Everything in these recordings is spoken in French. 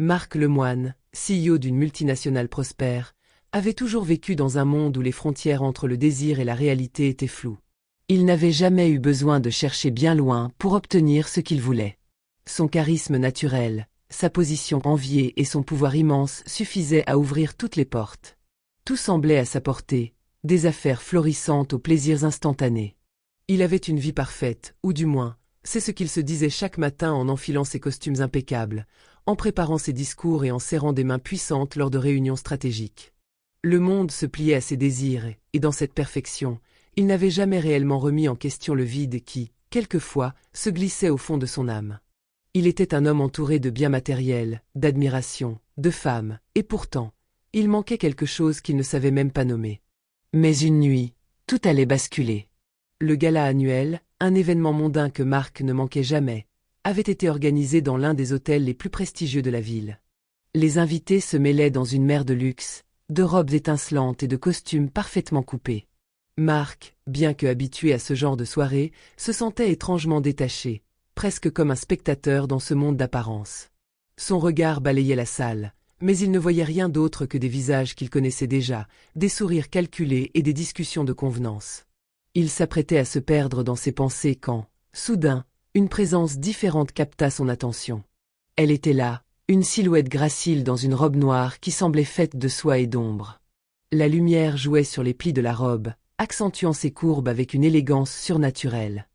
Marc Lemoine, CEO d'une multinationale prospère, avait toujours vécu dans un monde où les frontières entre le désir et la réalité étaient floues. Il n'avait jamais eu besoin de chercher bien loin pour obtenir ce qu'il voulait. Son charisme naturel, sa position enviée et son pouvoir immense suffisaient à ouvrir toutes les portes. Tout semblait à sa portée, des affaires florissantes aux plaisirs instantanés. Il avait une vie parfaite, ou du moins, c'est ce qu'il se disait chaque matin en enfilant ses costumes impeccables, en préparant ses discours et en serrant des mains puissantes lors de réunions stratégiques. Le monde se pliait à ses désirs, et dans cette perfection, il n'avait jamais réellement remis en question le vide qui, quelquefois, se glissait au fond de son âme. Il était un homme entouré de biens matériels, d'admiration, de femmes, et pourtant, il manquait quelque chose qu'il ne savait même pas nommer. Mais une nuit, tout allait basculer. Le gala annuel, un événement mondain que Marc ne manquait jamais, avait été organisé dans l'un des hôtels les plus prestigieux de la ville. Les invités se mêlaient dans une mer de luxe, de robes étincelantes et de costumes parfaitement coupés. Marc, bien que habitué à ce genre de soirée, se sentait étrangement détaché, presque comme un spectateur dans ce monde d'apparence. Son regard balayait la salle, mais il ne voyait rien d'autre que des visages qu'il connaissait déjà, des sourires calculés et des discussions de convenance. Il s'apprêtait à se perdre dans ses pensées quand, soudain, une présence différente capta son attention. Elle était là, une silhouette gracile dans une robe noire qui semblait faite de soie et d'ombre. La lumière jouait sur les plis de la robe, accentuant ses courbes avec une élégance surnaturelle.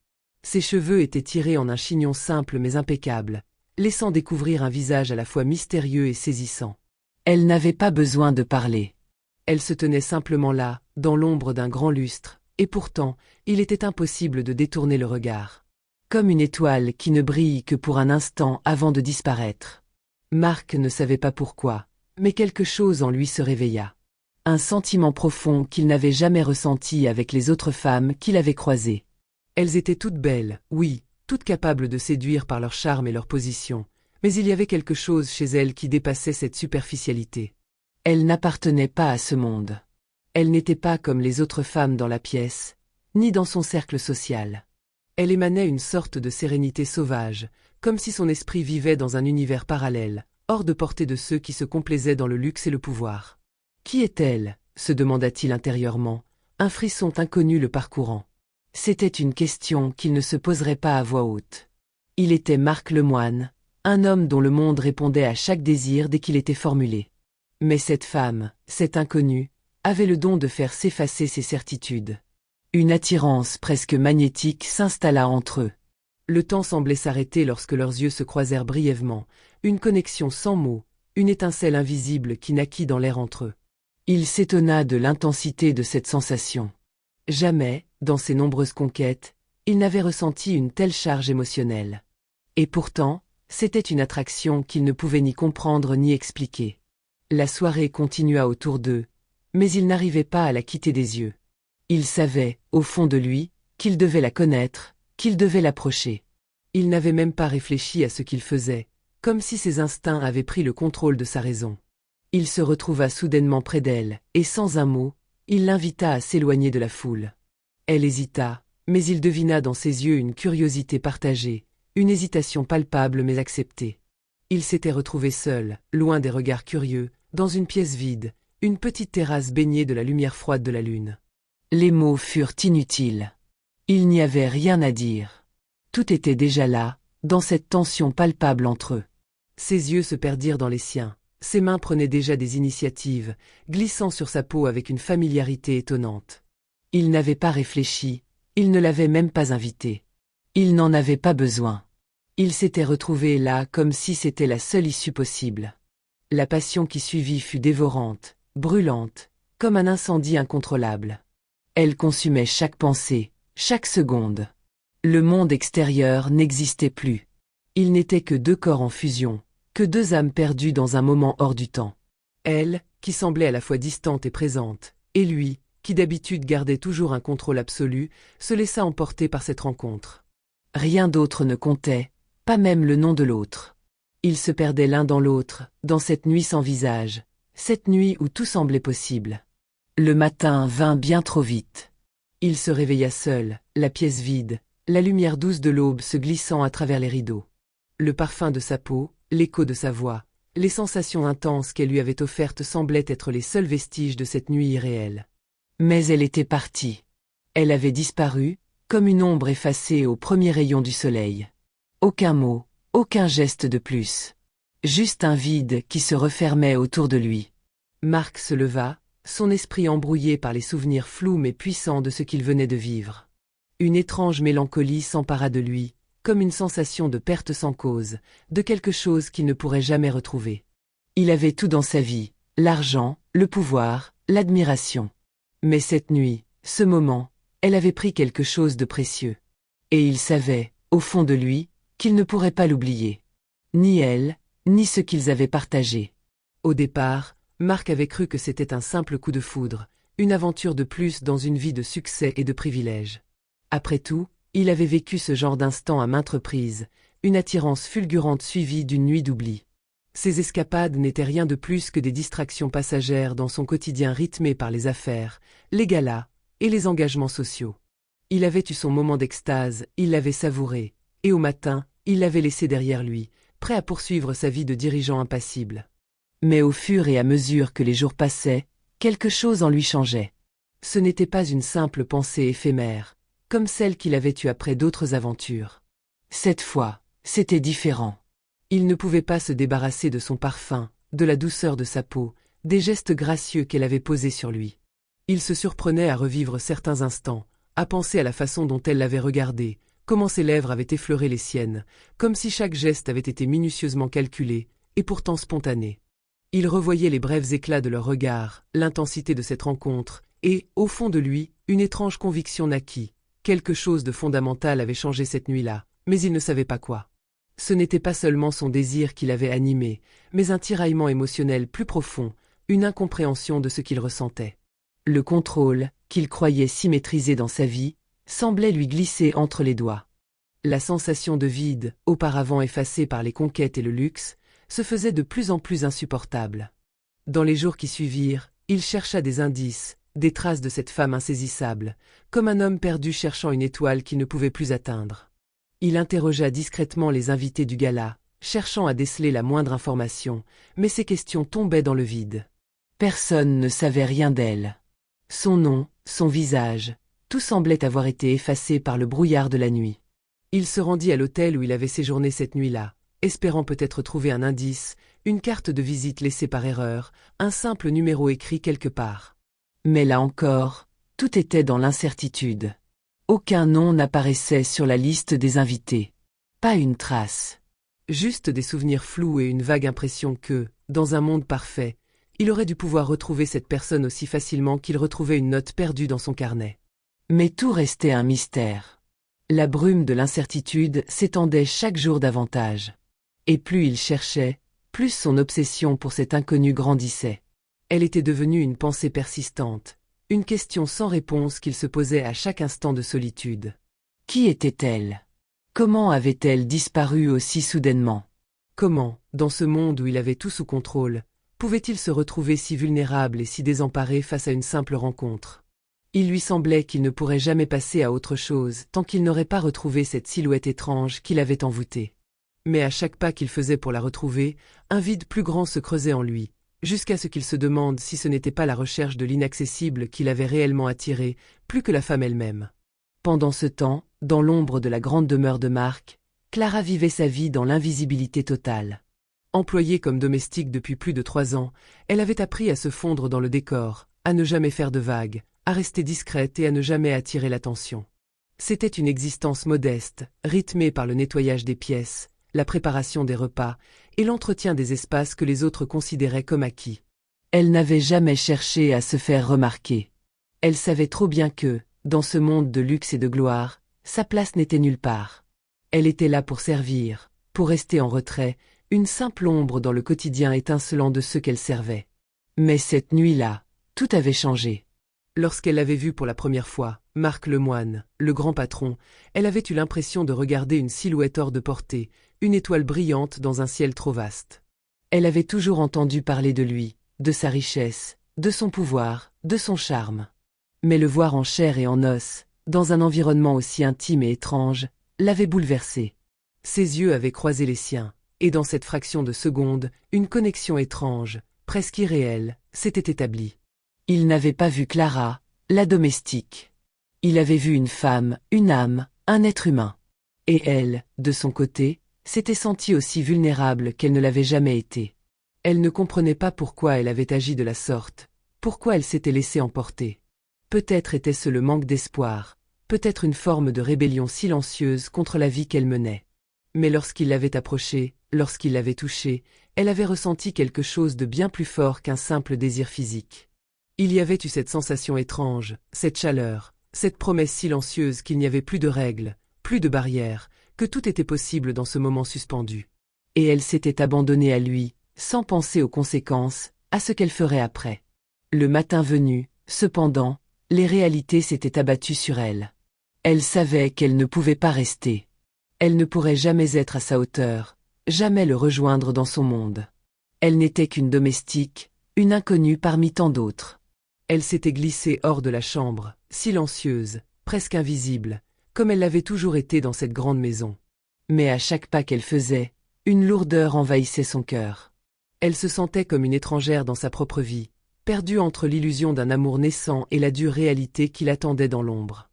Ses cheveux étaient tirés en un chignon simple mais impeccable, laissant découvrir un visage à la fois mystérieux et saisissant. Elle n'avait pas besoin de parler. Elle se tenait simplement là, dans l'ombre d'un grand lustre, et pourtant, il était impossible de détourner le regard. Comme une étoile qui ne brille que pour un instant avant de disparaître. Marc ne savait pas pourquoi, mais quelque chose en lui se réveilla. Un sentiment profond qu'il n'avait jamais ressenti avec les autres femmes qu'il avait croisées. Elles étaient toutes belles, oui, toutes capables de séduire par leur charme et leur position, mais il y avait quelque chose chez elles qui dépassait cette superficialité. Elles n'appartenaient pas à ce monde. Elle n'était pas comme les autres femmes dans la pièce, ni dans son cercle social. Elle émanait une sorte de sérénité sauvage, comme si son esprit vivait dans un univers parallèle, hors de portée de ceux qui se complaisaient dans le luxe et le pouvoir. Qui est-elle ? Se demanda-t-il intérieurement, un frisson inconnu le parcourant. C'était une question qu'il ne se poserait pas à voix haute. Il était Marc Lemoine, un homme dont le monde répondait à chaque désir dès qu'il était formulé. Mais cette femme, cet inconnu, avait le don de faire s'effacer ses certitudes. Une attirance presque magnétique s'installa entre eux. Le temps semblait s'arrêter lorsque leurs yeux se croisèrent brièvement, une connexion sans mots, une étincelle invisible qui naquit dans l'air entre eux. Il s'étonna de l'intensité de cette sensation. Jamais, dans ses nombreuses conquêtes, il n'avait ressenti une telle charge émotionnelle. Et pourtant, c'était une attraction qu'il ne pouvait ni comprendre ni expliquer. La soirée continua autour d'eux, mais il n'arrivait pas à la quitter des yeux. Il savait, au fond de lui, qu'il devait la connaître, qu'il devait l'approcher. Il n'avait même pas réfléchi à ce qu'il faisait, comme si ses instincts avaient pris le contrôle de sa raison. Il se retrouva soudainement près d'elle, et sans un mot, il l'invita à s'éloigner de la foule. Elle hésita, mais il devina dans ses yeux une curiosité partagée, une hésitation palpable mais acceptée. Il s'était retrouvé seul, loin des regards curieux, dans une pièce vide, une petite terrasse baignée de la lumière froide de la lune. Les mots furent inutiles. Il n'y avait rien à dire. Tout était déjà là, dans cette tension palpable entre eux. Ses yeux se perdirent dans les siens, ses mains prenaient déjà des initiatives, glissant sur sa peau avec une familiarité étonnante. Il n'avait pas réfléchi, il ne l'avait même pas invité. Il n'en avait pas besoin. Il s'était retrouvé là comme si c'était la seule issue possible. La passion qui suivit fut dévorante, brûlante, comme un incendie incontrôlable. Elle consumait chaque pensée, chaque seconde. Le monde extérieur n'existait plus. Il n'était que deux corps en fusion, que deux âmes perdues dans un moment hors du temps. Elle, qui semblait à la fois distante et présente, et lui, qui d'habitude gardait toujours un contrôle absolu, se laissa emporter par cette rencontre. Rien d'autre ne comptait, pas même le nom de l'autre. Ils se perdaient l'un dans l'autre, dans cette nuit sans visage, cette nuit où tout semblait possible. Le matin vint bien trop vite. Il se réveilla seul, la pièce vide, la lumière douce de l'aube se glissant à travers les rideaux. Le parfum de sa peau, l'écho de sa voix, Les sensations intenses qu'elle lui avait offertes semblaient être les seuls vestiges de cette nuit irréelle. Mais elle était partie. Elle avait disparu, comme une ombre effacée au premier rayon du soleil. Aucun mot, aucun geste de plus. Juste un vide qui se refermait autour de lui. Marc se leva, son esprit embrouillé par les souvenirs flous mais puissants de ce qu'il venait de vivre. Une étrange mélancolie s'empara de lui, comme une sensation de perte sans cause, de quelque chose qu'il ne pourrait jamais retrouver. Il avait tout dans sa vie, l'argent, le pouvoir, l'admiration. Mais cette nuit, ce moment, elle avait pris quelque chose de précieux. Et il savait, au fond de lui, qu'il ne pourrait pas l'oublier. Ni elle, ni ce qu'ils avaient partagé. Au départ, Marc avait cru que c'était un simple coup de foudre, une aventure de plus dans une vie de succès et de privilèges. Après tout, il avait vécu ce genre d'instant à maintes reprises, une attirance fulgurante suivie d'une nuit d'oubli. Ces escapades n'étaient rien de plus que des distractions passagères dans son quotidien rythmé par les affaires, les galas et les engagements sociaux. Il avait eu son moment d'extase, il l'avait savouré, et au matin, il l'avait laissé derrière lui, prêt à poursuivre sa vie de dirigeant impassible. Mais au fur et à mesure que les jours passaient, quelque chose en lui changeait. Ce n'était pas une simple pensée éphémère, comme celle qu'il avait eue après d'autres aventures. Cette fois, c'était différent. Il ne pouvait pas se débarrasser de son parfum, de la douceur de sa peau, des gestes gracieux qu'elle avait posés sur lui. Il se surprenait à revivre certains instants, à penser à la façon dont elle l'avait regardé, comment ses lèvres avaient effleuré les siennes, comme si chaque geste avait été minutieusement calculé, et pourtant spontané. Il revoyait les brefs éclats de leur regard, l'intensité de cette rencontre, et, au fond de lui, une étrange conviction naquit. Quelque chose de fondamental avait changé cette nuit-là, mais il ne savait pas quoi. Ce n'était pas seulement son désir qui l'avait animé, mais un tiraillement émotionnel plus profond, une incompréhension de ce qu'il ressentait. Le contrôle, qu'il croyait si maîtrisé dans sa vie, semblait lui glisser entre les doigts. La sensation de vide, auparavant effacée par les conquêtes et le luxe, se faisait de plus en plus insupportable. Dans les jours qui suivirent, il chercha des indices, des traces de cette femme insaisissable, comme un homme perdu cherchant une étoile qu'il ne pouvait plus atteindre. Il interrogea discrètement les invités du gala, cherchant à déceler la moindre information, mais ses questions tombaient dans le vide. Personne ne savait rien d'elle. Son nom, son visage, tout semblait avoir été effacé par le brouillard de la nuit. Il se rendit à l'hôtel où il avait séjourné cette nuit-là, espérant peut-être trouver un indice, une carte de visite laissée par erreur, un simple numéro écrit quelque part. Mais là encore, tout était dans l'incertitude. Aucun nom n'apparaissait sur la liste des invités. Pas une trace. Juste des souvenirs flous et une vague impression que, dans un monde parfait, il aurait dû pouvoir retrouver cette personne aussi facilement qu'il retrouvait une note perdue dans son carnet. Mais tout restait un mystère. La brume de l'incertitude s'étendait chaque jour davantage. Et plus il cherchait, plus son obsession pour cet inconnu grandissait. Elle était devenue une pensée persistante, une question sans réponse qu'il se posait à chaque instant de solitude. Qui était-elle? Comment avait-elle disparu aussi soudainement? Comment, dans ce monde où il avait tout sous contrôle, pouvait-il se retrouver si vulnérable et si désemparé face à une simple rencontre? Il lui semblait qu'il ne pourrait jamais passer à autre chose tant qu'il n'aurait pas retrouvé cette silhouette étrange qui l'avait envoûté. Mais à chaque pas qu'il faisait pour la retrouver, un vide plus grand se creusait en lui, jusqu'à ce qu'il se demande si ce n'était pas la recherche de l'inaccessible qui l'avait réellement attiré, plus que la femme elle-même. Pendant ce temps, dans l'ombre de la grande demeure de Marc, Clara vivait sa vie dans l'invisibilité totale. Employée comme domestique depuis plus de 3 ans, elle avait appris à se fondre dans le décor, à ne jamais faire de vagues, à rester discrète et à ne jamais attirer l'attention. C'était une existence modeste, rythmée par le nettoyage des pièces, la préparation des repas et l'entretien des espaces que les autres considéraient comme acquis. Elle n'avait jamais cherché à se faire remarquer. Elle savait trop bien que, dans ce monde de luxe et de gloire, sa place n'était nulle part. Elle était là pour servir, pour rester en retrait, une simple ombre dans le quotidien étincelant de ceux qu'elle servait. Mais cette nuit-là, tout avait changé. Lorsqu'elle l'avait vu pour la première fois, Marc Lemoine, le grand patron, elle avait eu l'impression de regarder une silhouette hors de portée, une étoile brillante dans un ciel trop vaste. Elle avait toujours entendu parler de lui, de sa richesse, de son pouvoir, de son charme. Mais le voir en chair et en os, dans un environnement aussi intime et étrange, l'avait bouleversée. Ses yeux avaient croisé les siens, Et dans cette fraction de seconde, une connexion étrange, presque irréelle, s'était établie. Il n'avait pas vu Clara, la domestique. Il avait vu une femme, une âme, un être humain. Et elle, de son côté, s'était sentie aussi vulnérable qu'elle ne l'avait jamais été. Elle ne comprenait pas pourquoi elle avait agi de la sorte, pourquoi elle s'était laissée emporter. Peut-être était-ce le manque d'espoir, peut-être une forme de rébellion silencieuse contre la vie qu'elle menait. Mais lorsqu'il l'avait approchée, lorsqu'il l'avait touchée, elle avait ressenti quelque chose de bien plus fort qu'un simple désir physique. Il y avait eu cette sensation étrange, cette chaleur, cette promesse silencieuse qu'il n'y avait plus de règles, plus de barrières, que tout était possible dans ce moment suspendu. Et elle s'était abandonnée à lui, sans penser aux conséquences, à ce qu'elle ferait après. Le matin venu, cependant, les réalités s'étaient abattues sur elle. Elle savait qu'elle ne pouvait pas rester. Elle ne pourrait jamais être à sa hauteur, jamais le rejoindre dans son monde. Elle n'était qu'une domestique, une inconnue parmi tant d'autres. Elle s'était glissée hors de la chambre, silencieuse, presque invisible, comme elle l'avait toujours été dans cette grande maison. Mais à chaque pas qu'elle faisait, une lourdeur envahissait son cœur. Elle se sentait comme une étrangère dans sa propre vie, perdue entre l'illusion d'un amour naissant et la dure réalité qui l'attendait dans l'ombre.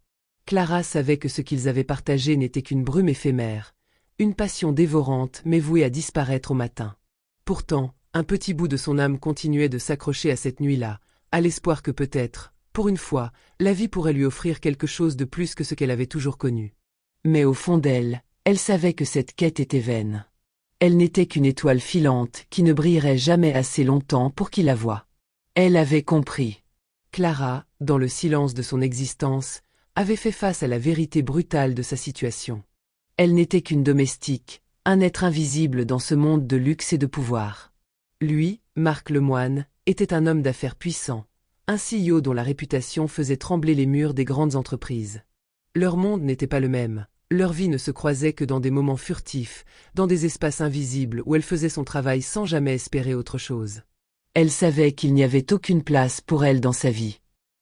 Clara savait que ce qu'ils avaient partagé n'était qu'une brume éphémère, une passion dévorante mais vouée à disparaître au matin. Pourtant, un petit bout de son âme continuait de s'accrocher à cette nuit-là, à l'espoir que peut-être, pour une fois, la vie pourrait lui offrir quelque chose de plus que ce qu'elle avait toujours connu. Mais au fond d'elle, elle savait que cette quête était vaine. Elle n'était qu'une étoile filante qui ne brillerait jamais assez longtemps pour qu'il la voie. Elle avait compris. Clara, dans le silence de son existence, avait fait face à la vérité brutale de sa situation. Elle n'était qu'une domestique, un être invisible dans ce monde de luxe et de pouvoir. Lui, Marc Lemoine, était un homme d'affaires puissant, un CEO dont la réputation faisait trembler les murs des grandes entreprises. Leur monde n'était pas le même, leur vie ne se croisait que dans des moments furtifs, dans des espaces invisibles où elle faisait son travail sans jamais espérer autre chose. Elle savait qu'il n'y avait aucune place pour elle dans sa vie.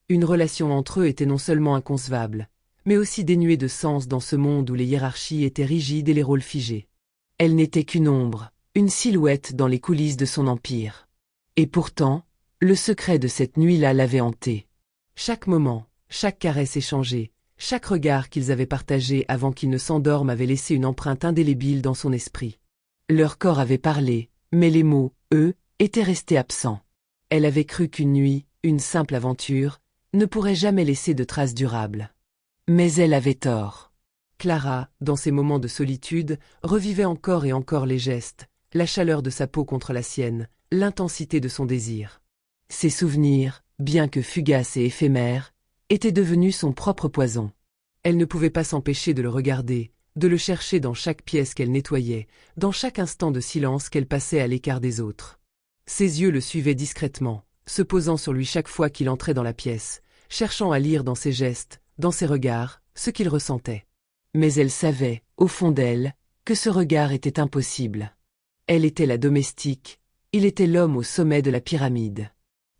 Une relation entre eux était non seulement inconcevable, mais aussi dénuée de sens dans ce monde où les hiérarchies étaient rigides et les rôles figés. Elle n'était qu'une ombre, une silhouette dans les coulisses de son empire. Et pourtant, le secret de cette nuit-là l'avait hantée. Chaque moment, chaque caresse échangée, chaque regard qu'ils avaient partagé avant qu'ils ne s'endorment avait laissé une empreinte indélébile dans son esprit. Leur corps avait parlé, mais les mots, eux, étaient restés absents. Elle avait cru qu'une nuit, une simple aventure, ne pourrait jamais laisser de traces durables. Mais elle avait tort. Clara, dans ces moments de solitude, revivait encore et encore les gestes, la chaleur de sa peau contre la sienne, l'intensité de son désir. Ses souvenirs, bien que fugaces et éphémères, étaient devenus son propre poison. Elle ne pouvait pas s'empêcher de le regarder, de le chercher dans chaque pièce qu'elle nettoyait, dans chaque instant de silence qu'elle passait à l'écart des autres. Ses yeux le suivaient discrètement, se posant sur lui chaque fois qu'il entrait dans la pièce, cherchant à lire dans ses gestes, dans ses regards, ce qu'il ressentait. Mais elle savait, au fond d'elle, que ce regard était impossible. Elle était la domestique, il était l'homme au sommet de la pyramide.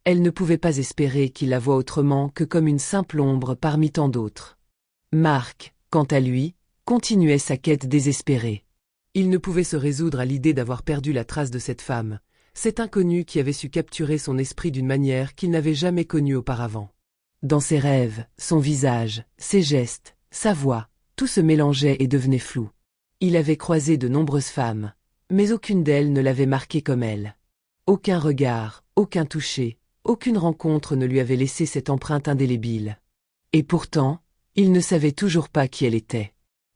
Elle ne pouvait pas espérer qu'il la voie autrement que comme une simple ombre parmi tant d'autres. Marc, quant à lui, continuait sa quête désespérée. Il ne pouvait se résoudre à l'idée d'avoir perdu la trace de cette femme, cette inconnue qui avait su capturer son esprit d'une manière qu'il n'avait jamais connue auparavant. Dans ses rêves, son visage, ses gestes, sa voix, tout se mélangeait et devenait flou. Il avait croisé de nombreuses femmes, mais aucune d'elles ne l'avait marqué comme elle. Aucun regard, aucun toucher, aucune rencontre ne lui avait laissé cette empreinte indélébile. Et pourtant, il ne savait toujours pas qui elle était.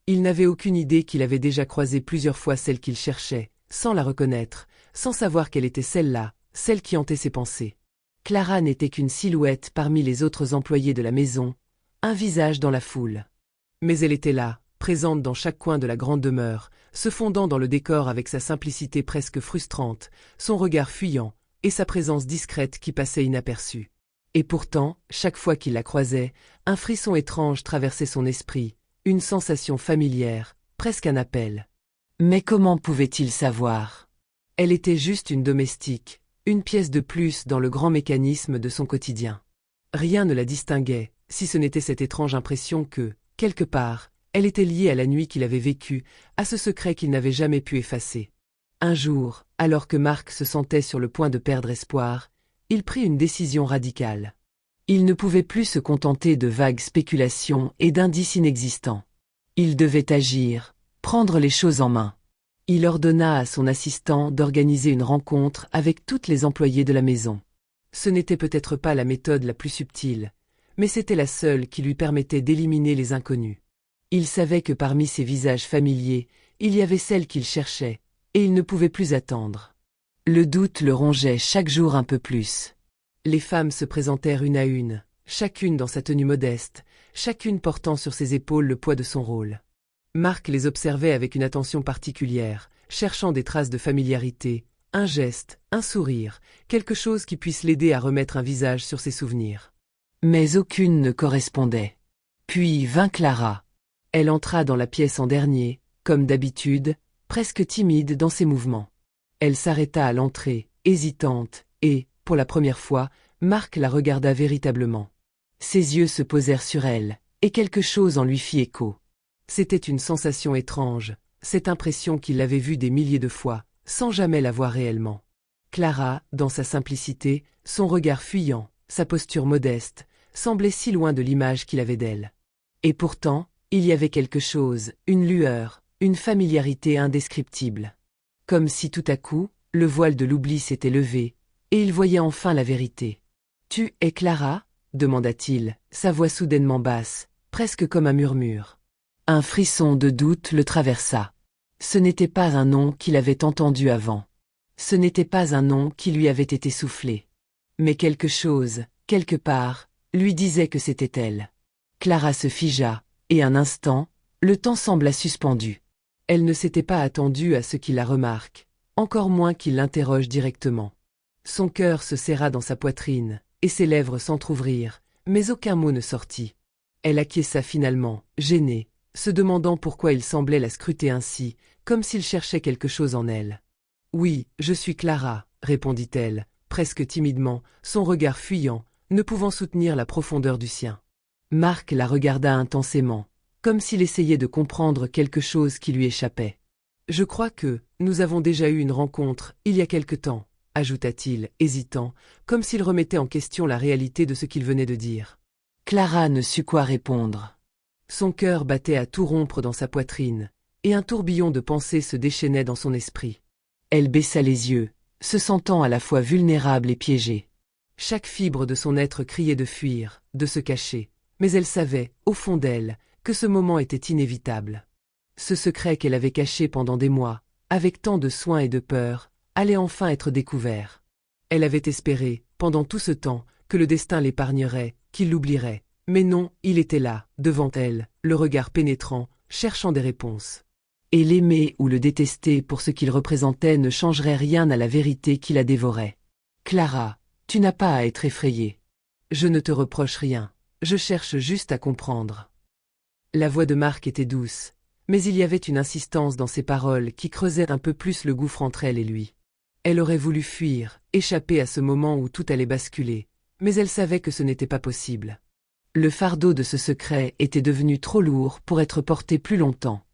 Il n'avait aucune idée qu'il avait déjà croisé plusieurs fois celle qu'il cherchait, sans la reconnaître, sans savoir qu'elle était celle-là, celle qui hantait ses pensées. Clara n'était qu'une silhouette parmi les autres employés de la maison, un visage dans la foule. Mais elle était là, présente dans chaque coin de la grande demeure, se fondant dans le décor avec sa simplicité presque frustrante, son regard fuyant, et sa présence discrète qui passait inaperçue. Et pourtant, chaque fois qu'il la croisait, un frisson étrange traversait son esprit, une sensation familière, presque un appel. Mais comment pouvait-il savoir? Elle était juste une domestique, une pièce de plus dans le grand mécanisme de son quotidien. Rien ne la distinguait, si ce n'était cette étrange impression que, quelque part, elle était liée à la nuit qu'il avait vécue, à ce secret qu'il n'avait jamais pu effacer. Un jour, alors que Marc se sentait sur le point de perdre espoir, il prit une décision radicale. Il ne pouvait plus se contenter de vagues spéculations et d'indices inexistants. Il devait agir, prendre les choses en main. Il ordonna à son assistant d'organiser une rencontre avec toutes les employées de la maison. Ce n'était peut-être pas la méthode la plus subtile, mais c'était la seule qui lui permettait d'éliminer les inconnus. Il savait que parmi ces visages familiers, il y avait celle qu'il cherchait, et il ne pouvait plus attendre. Le doute le rongeait chaque jour un peu plus. Les femmes se présentèrent une à une, chacune dans sa tenue modeste, chacune portant sur ses épaules le poids de son rôle. Marc les observait avec une attention particulière, cherchant des traces de familiarité, un geste, un sourire, quelque chose qui puisse l'aider à remettre un visage sur ses souvenirs. Mais aucune ne correspondait. Puis vint Clara. Elle entra dans la pièce en dernier, comme d'habitude, presque timide dans ses mouvements. Elle s'arrêta à l'entrée, hésitante, et, pour la première fois, Marc la regarda véritablement. Ses yeux se posèrent sur elle, et quelque chose en lui fit écho. C'était une sensation étrange, cette impression qu'il l'avait vue des milliers de fois, sans jamais la voir réellement. Clara, dans sa simplicité, son regard fuyant, sa posture modeste, semblait si loin de l'image qu'il avait d'elle. Et pourtant, il y avait quelque chose, une lueur, une familiarité indescriptible. Comme si tout à coup, le voile de l'oubli s'était levé, et il voyait enfin la vérité. « Tu es Clara » demanda-t-il, sa voix soudainement basse, presque comme un murmure. Un frisson de doute le traversa. Ce n'était pas un nom qu'il avait entendu avant. Ce n'était pas un nom qui lui avait été soufflé. Mais quelque chose, quelque part, lui disait que c'était elle. Clara se figea, et un instant, le temps sembla suspendu. Elle ne s'était pas attendue à ce qu'il la remarque, encore moins qu'il l'interroge directement. Son cœur se serra dans sa poitrine, et ses lèvres s'entr'ouvrirent, mais aucun mot ne sortit. Elle acquiesça finalement, gênée, se demandant pourquoi il semblait la scruter ainsi, comme s'il cherchait quelque chose en elle. « Oui, je suis Clara », répondit-elle, presque timidement, son regard fuyant, ne pouvant soutenir la profondeur du sien. Marc la regarda intensément, comme s'il essayait de comprendre quelque chose qui lui échappait. « Je crois que, nous avons déjà eu une rencontre, il y a quelque temps, » ajouta-t-il, hésitant, comme s'il remettait en question la réalité de ce qu'il venait de dire. Clara ne sut quoi répondre. Son cœur battait à tout rompre dans sa poitrine, et un tourbillon de pensées se déchaînait dans son esprit. Elle baissa les yeux, se sentant à la fois vulnérable et piégée. Chaque fibre de son être criait de fuir, de se cacher, mais elle savait, au fond d'elle, que ce moment était inévitable. Ce secret qu'elle avait caché pendant des mois, avec tant de soin et de peur, allait enfin être découvert. Elle avait espéré, pendant tout ce temps, que le destin l'épargnerait, qu'il l'oublierait. Mais non, il était là, devant elle, le regard pénétrant, cherchant des réponses. Et l'aimer ou le détester pour ce qu'il représentait ne changerait rien à la vérité qui la dévorait. « Clara, tu n'as pas à être effrayée. Je ne te reproche rien, je cherche juste à comprendre. » La voix de Marc était douce, mais il y avait une insistance dans ses paroles qui creusait un peu plus le gouffre entre elle et lui. Elle aurait voulu fuir, échapper à ce moment où tout allait basculer, mais elle savait que ce n'était pas possible. Le fardeau de ce secret était devenu trop lourd pour être porté plus longtemps.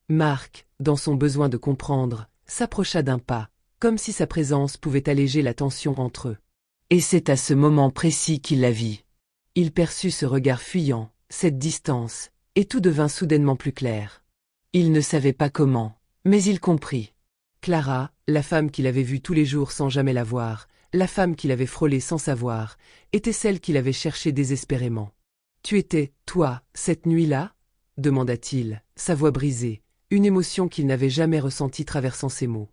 Marc, dans son besoin de comprendre, s'approcha d'un pas, comme si sa présence pouvait alléger la tension entre eux. Et c'est à ce moment précis qu'il la vit. Il perçut ce regard fuyant, cette distance, et tout devint soudainement plus clair. Il ne savait pas comment, mais il comprit. Clara, la femme qu'il avait vue tous les jours sans jamais la voir, la femme qu'il avait frôlée sans savoir, était celle qu'il avait cherchée désespérément. « Tu étais, toi, cette nuit-là » demanda-t-il, sa voix brisée, une émotion qu'il n'avait jamais ressentie traversant ses mots.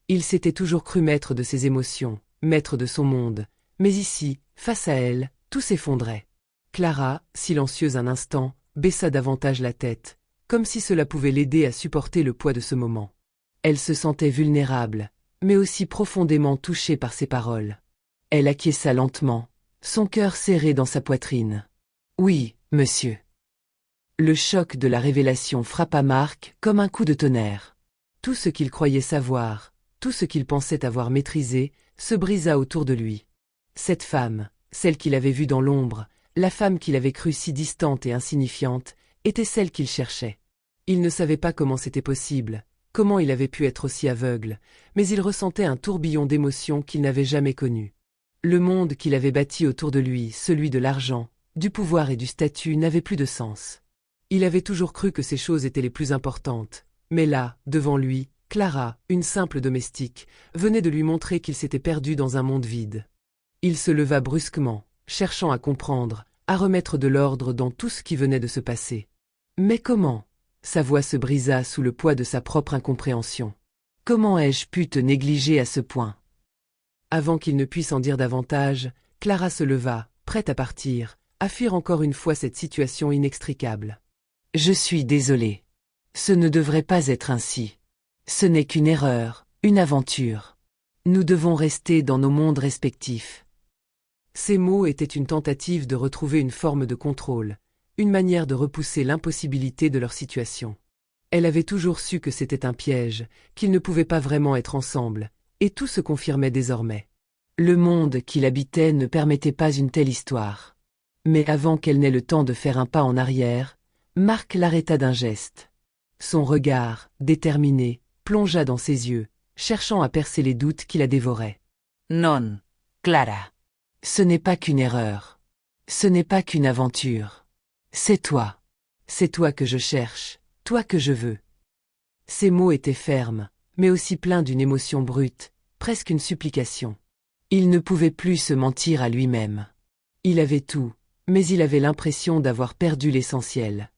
Il s'était toujours cru maître de ses émotions, maître de son monde, mais ici, face à elle, tout s'effondrait. Clara, silencieuse un instant, baissa davantage la tête, comme si cela pouvait l'aider à supporter le poids de ce moment. Elle se sentait vulnérable, mais aussi profondément touchée par ses paroles. Elle acquiesça lentement, son cœur serré dans sa poitrine. « Oui, monsieur. » Le choc de la révélation frappa Marc comme un coup de tonnerre. Tout ce qu'il croyait savoir, tout ce qu'il pensait avoir maîtrisé, se brisa autour de lui. Cette femme, celle qu'il avait vue dans l'ombre, la femme qu'il avait crue si distante et insignifiante, était celle qu'il cherchait. Il ne savait pas comment c'était possible, Comment il avait pu être aussi aveugle, mais il ressentait un tourbillon d'émotions qu'il n'avait jamais connu. Le monde qu'il avait bâti autour de lui, celui de l'argent, du pouvoir et du statut, n'avait plus de sens. Il avait toujours cru que ces choses étaient les plus importantes, mais là, devant lui, Clara, une simple domestique, venait de lui montrer qu'il s'était perdu dans un monde vide. Il se leva brusquement, cherchant à comprendre, à remettre de l'ordre dans tout ce qui venait de se passer. Mais comment? Sa voix se brisa sous le poids de sa propre incompréhension. Comment ai-je pu te négliger à ce point? Avant qu'il ne puisse en dire davantage, Clara se leva, prête à partir, à fuir encore une fois cette situation inextricable. Je suis désolée. Ce ne devrait pas être ainsi. Ce n'est qu'une erreur, une aventure. Nous devons rester dans nos mondes respectifs. Ces mots étaient une tentative de retrouver une forme de contrôle, une manière de repousser l'impossibilité de leur situation. Elle avait toujours su que c'était un piège, qu'ils ne pouvaient pas vraiment être ensemble, et tout se confirmait désormais. Le monde qu'il habitait ne permettait pas une telle histoire. Mais avant qu'elle n'ait le temps de faire un pas en arrière, Marc l'arrêta d'un geste. Son regard, déterminé, plongea dans ses yeux, cherchant à percer les doutes qui la dévoraient. Non, Clara. Ce n'est pas qu'une erreur. Ce n'est pas qu'une aventure. C'est toi. C'est toi que je cherche, toi que je veux. Ces mots étaient fermes, mais aussi pleins d'une émotion brute, presque une supplication. Il ne pouvait plus se mentir à lui-même. Il avait tout, mais il avait l'impression d'avoir perdu l'essentiel.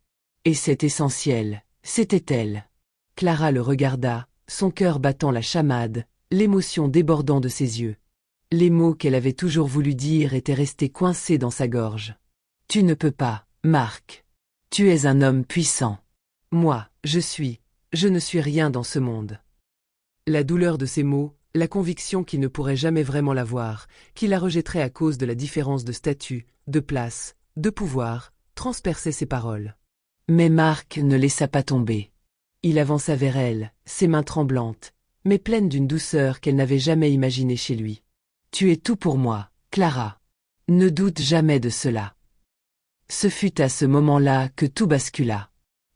Et cet essentiel, c'était elle. Clara le regarda, son cœur battant la chamade, l'émotion débordant de ses yeux. Les mots qu'elle avait toujours voulu dire étaient restés coincés dans sa gorge. Tu ne peux pas, Marc. Tu es un homme puissant. Moi, je ne suis rien dans ce monde. La douleur de ces mots, la conviction qu'il ne pourrait jamais vraiment la voir, qu'il la rejetterait à cause de la différence de statut, de place, de pouvoir, transperçait ses paroles. Mais Marc ne laissa pas tomber. Il avança vers elle, ses mains tremblantes, mais pleines d'une douceur qu'elle n'avait jamais imaginée chez lui. Tu es tout pour moi, Clara. Ne doute jamais de cela. Ce fut à ce moment-là que tout bascula.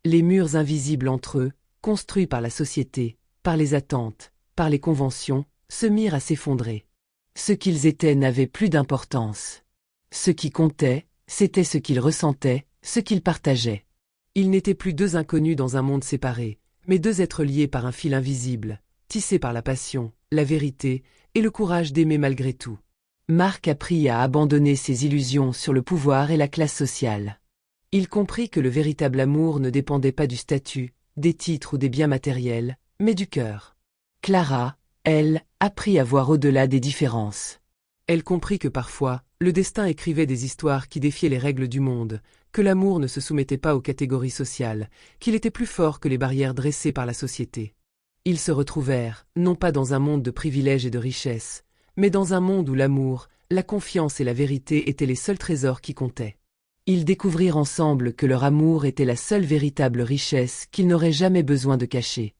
Les murs invisibles entre eux, construits par la société, par les attentes, par les conventions, se mirent à s'effondrer. Ce qu'ils étaient n'avait plus d'importance. Ce qui comptait, c'était ce qu'ils ressentaient, ce qu'ils partageaient. Ils n'étaient plus deux inconnus dans un monde séparé, mais deux êtres liés par un fil invisible, tissés par la passion, la vérité et le courage d'aimer malgré tout. Marc apprit à abandonner ses illusions sur le pouvoir et la classe sociale. Il comprit que le véritable amour ne dépendait pas du statut, des titres ou des biens matériels, mais du cœur. Clara, elle, apprit à voir au-delà des différences. Elle comprit que parfois, le destin écrivait des histoires qui défiaient les règles du monde, que l'amour ne se soumettait pas aux catégories sociales, qu'il était plus fort que les barrières dressées par la société. Ils se retrouvèrent, non pas dans un monde de privilèges et de richesses, mais dans un monde où l'amour, la confiance et la vérité étaient les seuls trésors qui comptaient. Ils découvrirent ensemble que leur amour était la seule véritable richesse qu'ils n'auraient jamais besoin de cacher.